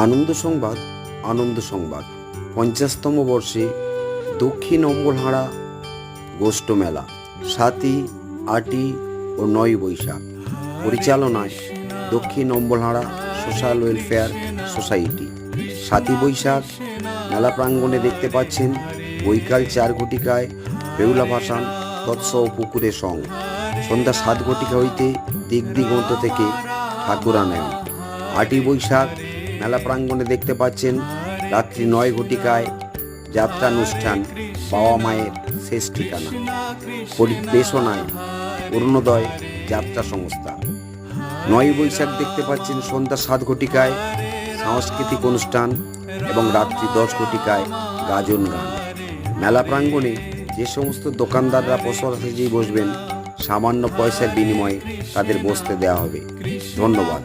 আনন্দ সংবাদ। আনন্দ সংবাদ 50তম বর্ষে দক্ষিণ অম্বলহারা গোষ্ঠ মেলা 7ই, 8ই ও 9ই বৈশাখ। পরিচালনায় দক্ষিণ অম্বলহারা সোশ্যাল ওয়েলফেয়ার সোসাইটি। 7ই বৈশাখ মেলা প্রাঙ্গণে দেখতে পাচ্ছেন বৈকাল 4 ঘটিকায় বেহুলা ভাসান তৎসহ পুকুরে সং। সন্ধ্যা 7 ঘটিকা হইতে দিক দিগন্ত থেকে ঠাকুর আনেন। 8ই বৈশাখ মেলা প্রাঙ্গণে দেখতে পাচ্ছেন রাত্রি 9 ঘটিকায় যাত্রানুষ্ঠান বাবা মায়ের শেষ ঠিকানা। পরিবেশনায় অরুণোদয় যাত্রা সংস্থা। 9ই বৈশাখ দেখতে পাচ্ছেন সন্ধ্যা 7 ঘটিকায় সাংস্কৃতিক অনুষ্ঠান এবং রাত্রি 10 ঘটিকায় গাজন গান। মেলা প্রাঙ্গণে যে সমস্ত দোকানদাররা পসরা সাজিয়ে বসবেন সামান্য পয়সার বিনিময়ে তাদের বসতে দেওয়া হবে। ধন্যবাদ।